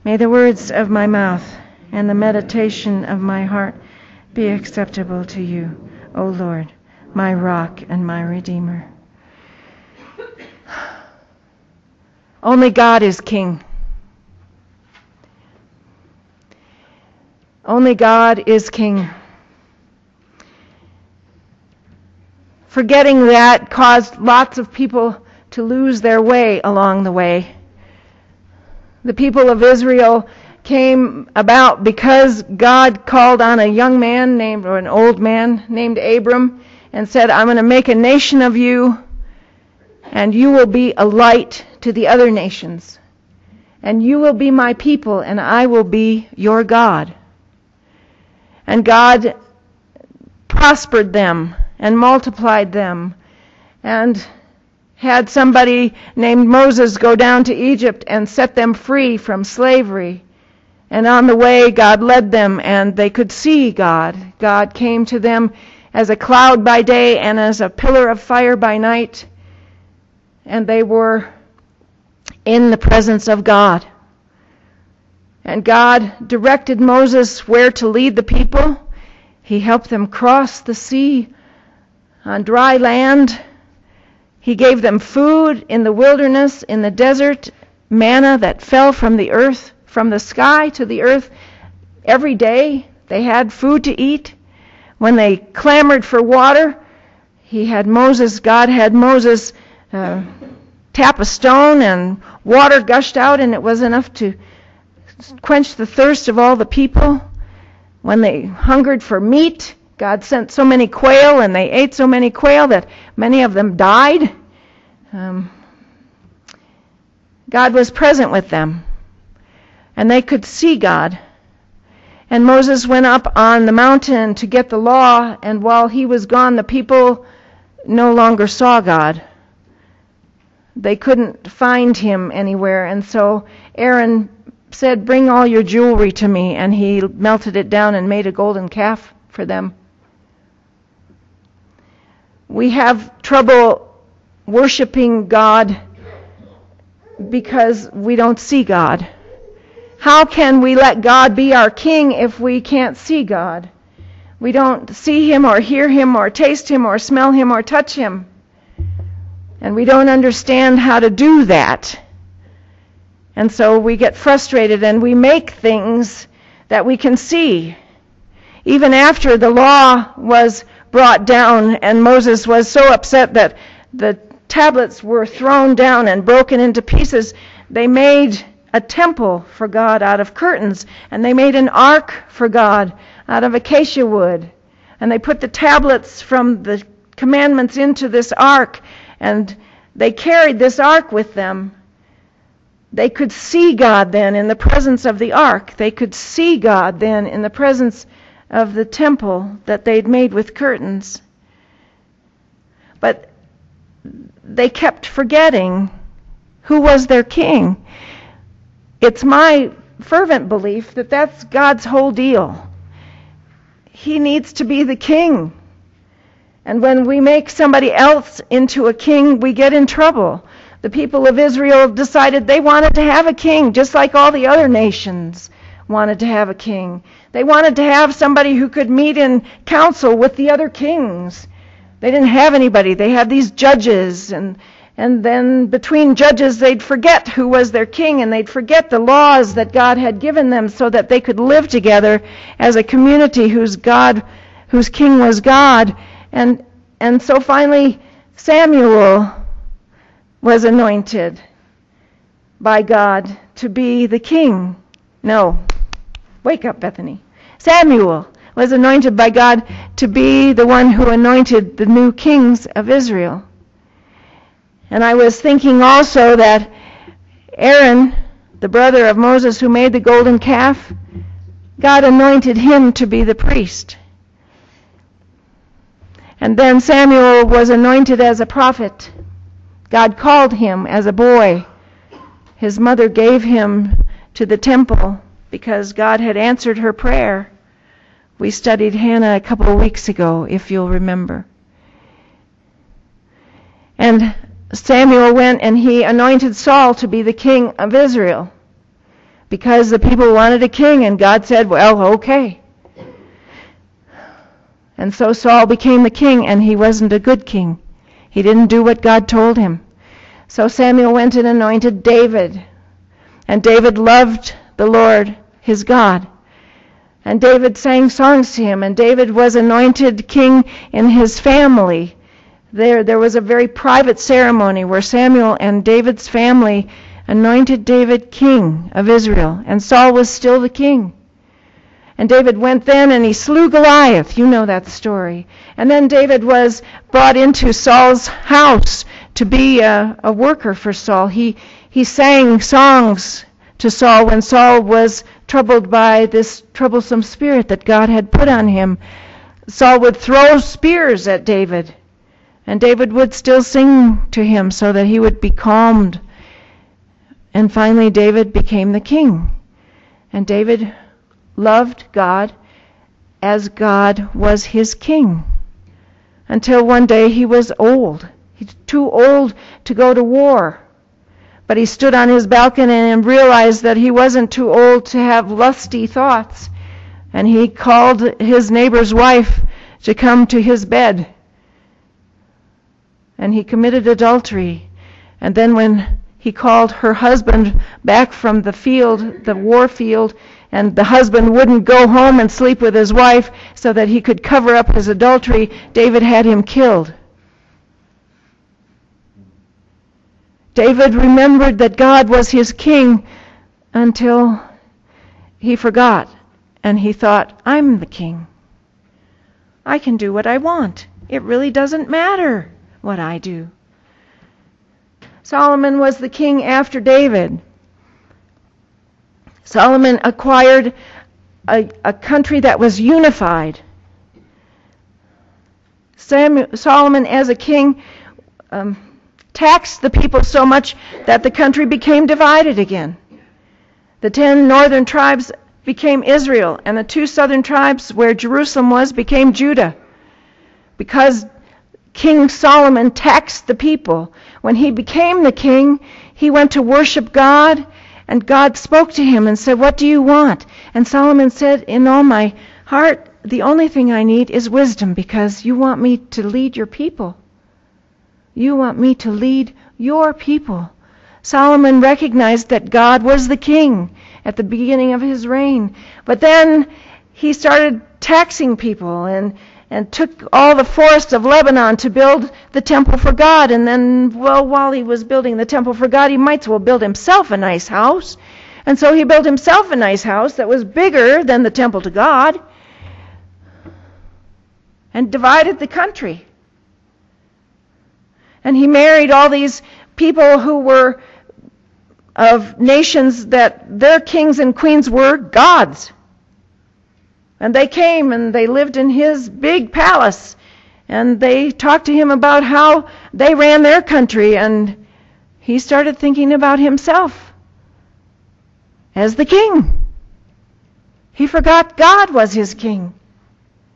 May the words of my mouth and the meditation of my heart be acceptable to you, O Lord, my rock and my redeemer. Only God is king. Only God is king. Forgetting that caused lots of people to lose their way along the way. The people of Israel came about because God called on a young man or an old man named Abram and said, I'm going to make a nation of you, and you will be a light to the other nations. And you will be my people, and I will be your God. And God prospered them and multiplied them and had somebody named Moses go down to Egypt and set them free from slavery. And on the way, God led them, and they could see God. God came to them as a cloud by day and as a pillar of fire by night. And they were in the presence of God. And God directed Moses where to lead the people. He helped them cross the sea on dry land. He gave them food in the wilderness, in the desert, manna that fell from the earth, from the sky to the earth. Every day they had food to eat. When they clamored for water, God had Moses tap a stone and water gushed out, and it was enough to quench the thirst of all the people. When they hungered for meat, God sent so many quail, and they ate so many quail that many of them died. God was present with them, and they could see God. And Moses went up on the mountain to get the law, and while he was gone, the people no longer saw God. They couldn't find him anywhere, and so Aaron said, bring all your jewelry to me, and he melted it down and made a golden calf for them. We have trouble worshiping God because we don't see God. How can we let God be our king if we can't see God? We don't see him or hear him or taste him or smell him or touch him. And we don't understand how to do that. And so we get frustrated and we make things that we can see. Even after the law was brought down and Moses was so upset that the tablets were thrown down and broken into pieces, they made a temple for God out of curtains, and they made an ark for God out of acacia wood. And they put the tablets from the commandments into this ark, and they carried this ark with them. They could see God then in the presence of the ark. They could see God then in the presence of the temple that they'd made with curtains. But they kept forgetting who was their king. It's my fervent belief that that's God's whole deal. He needs to be the king. And when we make somebody else into a king, we get in trouble. The people of Israel decided they wanted to have a king, just like all the other nations wanted to have a king. They wanted to have somebody who could meet in council with the other kings. They didn't have anybody. They had these judges, and then between judges they'd forget who was their king, and they'd forget the laws that God had given them so that they could live together as a community whose king was God. And so finally Samuel was anointed by God to be the king. No, wake up, Bethany. Samuel was anointed by God to be the one who anointed the new kings of Israel. And I was thinking also that Aaron, the brother of Moses who made the golden calf, God anointed him to be the priest. And then Samuel was anointed as a prophet. God called him as a boy. His mother gave him to the temple because God had answered her prayer. We studied Hannah a couple of weeks ago, if you'll remember. And Samuel went and he anointed Saul to be the king of Israel. because the people wanted a king, and God said, well, okay. And so Saul became the king, and he wasn't a good king. He didn't do what God told him. So Samuel went and anointed David. And David loved the Lord, his God. And David sang songs to him, and David was anointed king in his family. There was a very private ceremony where Samuel and David's family anointed David king of Israel, and Saul was still the king. And David went then and he slew Goliath. You know that story. And then David was brought into Saul's house to be a worker for Saul. He sang songs to Saul when Saul was troubled by this troublesome spirit that God had put on him. Saul would throw spears at David, and David would still sing to him so that he would be calmed. And finally David became the king. And David loved God as God was his king. Until one day he was old. He's too old to go to war. But he stood on his balcony and realized that he wasn't too old to have lusty thoughts. And he called his neighbor's wife to come to his bed. And he committed adultery. And then when he called her husband back from the field, the war field, and the husband wouldn't go home and sleep with his wife so that he could cover up his adultery, David had him killed. David remembered that God was his king until he forgot, and he thought, I'm the king. I can do what I want. It really doesn't matter what I do. Solomon was the king after David. Solomon acquired a country that was unified. Solomon, as a king, taxed the people so much that the country became divided again. The 10 northern tribes became Israel, and the 2 southern tribes where Jerusalem was became Judah. Because King Solomon taxed the people. When he became the king, he went to worship God, and God spoke to him and said, what do you want? And Solomon said, in all my heart, the only thing I need is wisdom, because you want me to lead your people. You want me to lead your people. Solomon recognized that God was the king at the beginning of his reign. But then he started taxing people and took all the forests of Lebanon to build the temple for God. And then, well, while he was building the temple for God, he might as well build himself a nice house. And so he built himself a nice house that was bigger than the temple to God and divided the country. And he married all these people who were of nations that their kings and queens were gods. And they came and they lived in his big palace. And they talked to him about how they ran their country. And he started thinking about himself as the king. He forgot God was his king.